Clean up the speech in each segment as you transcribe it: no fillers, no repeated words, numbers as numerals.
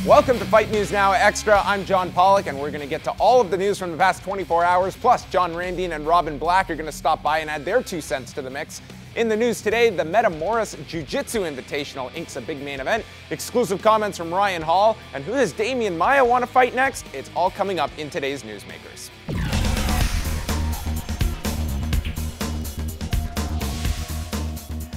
Welcome to Fight News Now Extra. I'm John Pollock, and we're going to get to all of the news from the past 24 hours. Plus, John Ramdine and Robin Black are going to stop by and add their 2 cents to the mix. In the news today, the Metamoris Jiu-Jitsu Invitational inks a big main event. Exclusive comments from Ryan Hall. And who does Demian Maia want to fight next? It's all coming up in today's Newsmakers.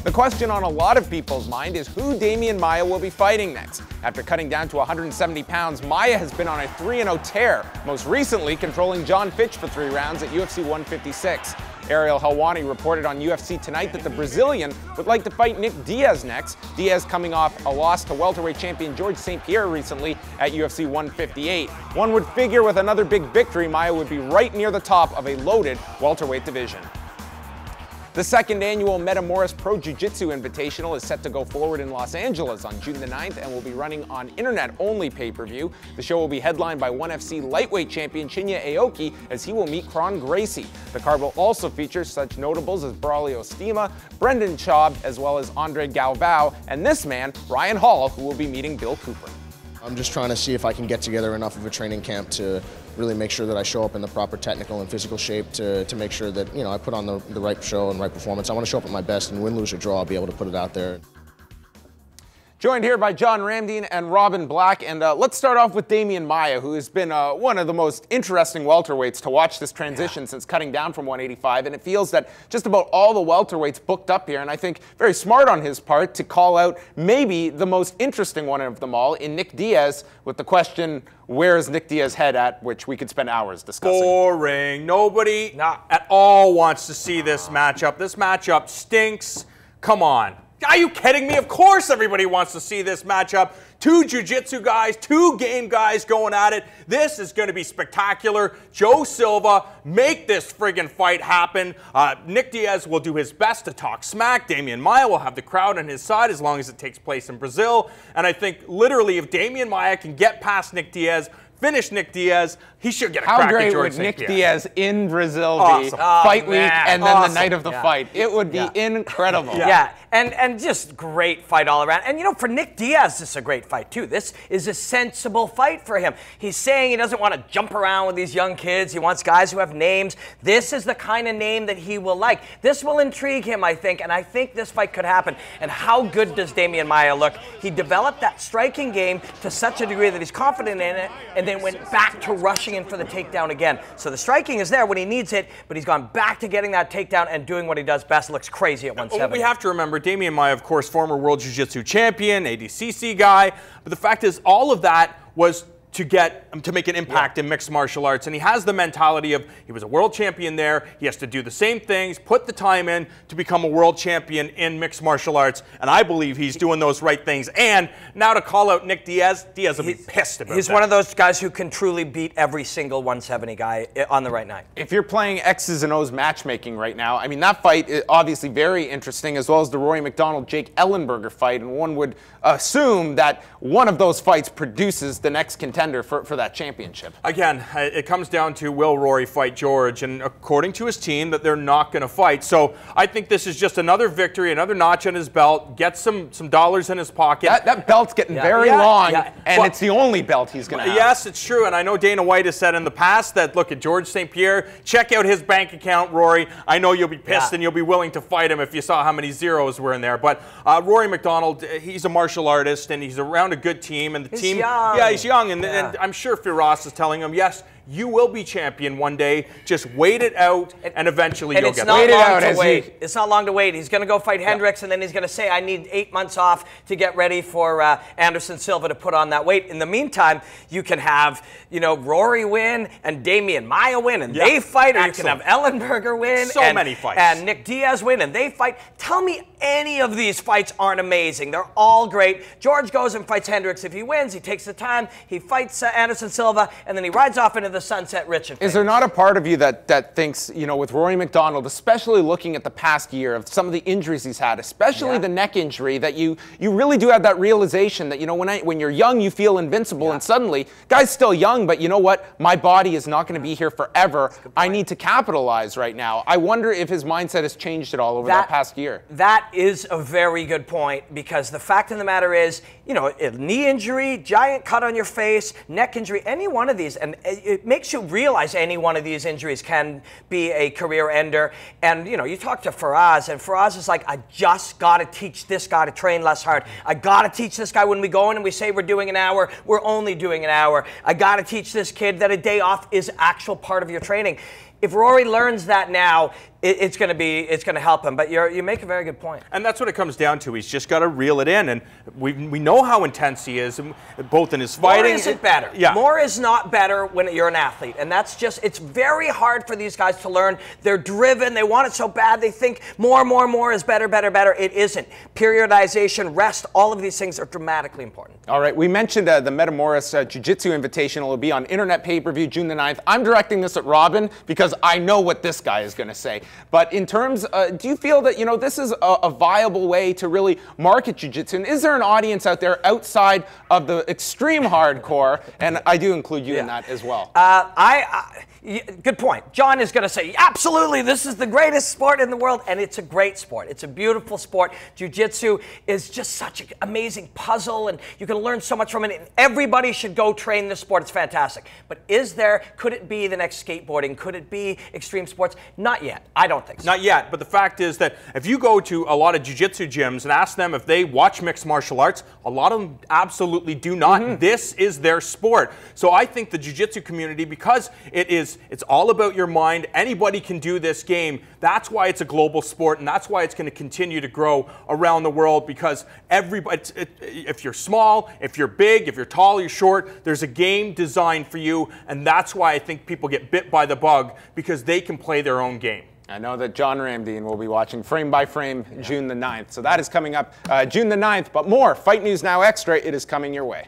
The question on a lot of people's mind is who Demian Maia will be fighting next. After cutting down to 170 pounds, Maia has been on a 3-0 tear, most recently controlling John Fitch for 3 rounds at UFC 156. Ariel Helwani reported on UFC Tonight that the Brazilian would like to fight Nick Diaz next. Diaz coming off a loss to welterweight champion George St. Pierre recently at UFC 158. One would figure with another big victory, Maia would be right near the top of a loaded welterweight division. The second annual Metamoris Pro Jiu-Jitsu Invitational is set to go forward in Los Angeles on June the 9th and will be running on internet-only pay-per-view. The show will be headlined by ONE FC lightweight champion Shinya Aoki as he will meet Gracie. The card will also feature such notables as Braulio Stima, Brendan Schaub, as well as Andre Galvao, and this man, Ryan Hall, who will be meeting Bill Cooper. I'm just trying to see if I can get together enough of a training camp to really make sure that I show up in the proper technical and physical shape to make sure that, I put on the right show and right performance. I want to show up at my best, and win, lose, or draw, I'll be able to put it out there. Joined here by John Ramdine and Robin Black, and let's start off with Demian Maia, who has been one of the most interesting welterweights to watch this transition since cutting down from 185, and it feels that just about all the welterweights booked up here, and I think very smart on his part to call out maybe the most interesting one of them all in Nick Diaz with the question, where is Nick Diaz's head at, which we could spend hours discussing. Boring. Nobody at all wants to see this matchup. This matchup stinks. Come on. Are you kidding me? Of course everybody wants to see this matchup. 2 jiu-jitsu guys, 2 game guys going at it. This is going to be spectacular. Joe Silva, make this friggin' fight happen. Nick Diaz will do his best to talk smack. Demian Maia will have the crowd on his side as long as it takes place in Brazil. And I think literally if Demian Maia can get past Nick Diaz, finish Nick Diaz, he should get a crack at George St. Pierre. How great would Nick Diaz in Brazil be? Fight week and then the night of the fight. It would be incredible. Yeah, and just great fight all around. And for Nick Diaz, this is a great fight too. This is a sensible fight for him. He's saying he doesn't want to jump around with these young kids. He wants guys who have names. This is the kind of name that he will like. This will intrigue him, I think, and I think this fight could happen. And how good does Demian Maia look? He developed that striking game to such a degree that he's confident in it, and then went back to rushing in for the takedown again. So the striking is there when he needs it, but he's gone back to getting that takedown and doing what he does best. Looks crazy at 170. We have to remember, Demian Maia, of course, former World Jiu-Jitsu champion, ADCC guy, but the fact is all of that was to make an impact in mixed martial arts. And he has the mentality of, he was a world champion there, he has to do the same things, put the time in to become a world champion in mixed martial arts. And I believe he's doing those right things. And now to call out Nick Diaz, Diaz will be pissed about that. He's one of those guys who can truly beat every single 170 guy on the right night. If you're playing X's and O's matchmaking right now, I mean, that fight is obviously very interesting, as well as the Rory MacDonald, Jake Ellenberger fight. And one would assume that one of those fights produces the next contender for that championship. Again, it comes down to will Rory fight George, and according to his team that they're not going to fight. So I think this is just another victory, another notch on his belt, get some dollars in his pocket. That belt's getting very long, and it's the only belt he's going to have. Yes, it's true, and I know Dana White has said in the past that, look, at George St. Pierre, check out his bank account, Rory. I know you'll be pissed and you'll be willing to fight him if you saw how many zeros were in there. But Rory MacDonald, he's a martial artist, and he's around a good team, and the team, he's young, and I'm sure Firas is telling him, yes, you will be champion one day. Just wait it out, and eventually you'll get there. It's not long to wait. He's going to go fight Hendricks, and then he's going to say, I need 8 months off to get ready for Anderson Silva to put on that weight. In the meantime, you can have, Rory win and Demian Maia win, and they fight, or you can have Ellenberger win. Many fights. And Nick Diaz win, and they fight. Tell me any of these fights aren't amazing. They're all great. George goes and fights Hendricks. If he wins, he takes the time, he fights Anderson Silva, and then he rides off into the sunset rich and famous. Is there not a part of you that thinks, you know, with Rory MacDonald, especially looking at the past year of some of the injuries he's had, especially the neck injury, that you really do have that realization that, you know, when you're young, you feel invincible, and suddenly, guy's still young, but you know what? My body is not going to be here forever. I need to capitalize right now. I wonder if his mindset has changed at all over that past year. That is a very good point, because the fact of the matter is, you know, a knee injury, giant cut on your face, neck injury, any one of these, and it makes you realize any one of these injuries can be a career ender. And, you know, you talk to Faraz, and Faraz is like, I just got to teach this guy to train less hard. I got to teach this guy when we go in and we say we're doing an hour, we're only doing an hour. I got to teach this kid that a day off is actual part of your training. If Rory learns that now, it's going to help him. But you make a very good point. And that's what it comes down to. He's just got to reel it in. And we know how intense he is, both in his fighting. More isn't better. Yeah. More is not better when you're an athlete. And that's just, it's very hard for these guys to learn. They're driven. They want it so bad. They think more is better, better, better. It isn't. Periodization, rest, all of these things are dramatically important. All right. We mentioned the Metamoris Jiu-Jitsu Invitational will be on internet pay-per-view June the 9th. I'm directing this at Robin because I know what this guy is going to say. But in terms, do you feel that, you know, this is a viable way to really market jiu-jitsu? And is there an audience out there outside of the extreme hardcore? And I do include you in that as well. Good point. John is going to say, absolutely, this is the greatest sport in the world. And it's a great sport. It's a beautiful sport. Jiu-jitsu is just such an amazing puzzle, and you can learn so much from it. And everybody should go train this sport. It's fantastic. But could it be the next skateboarding? Could it be extreme sports? Not yet. I don't think so. Not yet, but the fact is that if you go to a lot of jiu-jitsu gyms and ask them if they watch mixed martial arts, a lot of them absolutely do not. This is their sport. So I think the jiu-jitsu community, because it's all about your mind, anybody can do this game. That's why it's a global sport, and that's why it's going to continue to grow around the world, because everybody, if you're small, if you're big, if you're tall, you're short, there's a game designed for you, and that's why I think people get bit by the bug, because they can play their own game. I know that John Ramdeen will be watching Frame by Frame June the 9th. So that is coming up June the 9th. But more Fight News Now Extra, it is coming your way.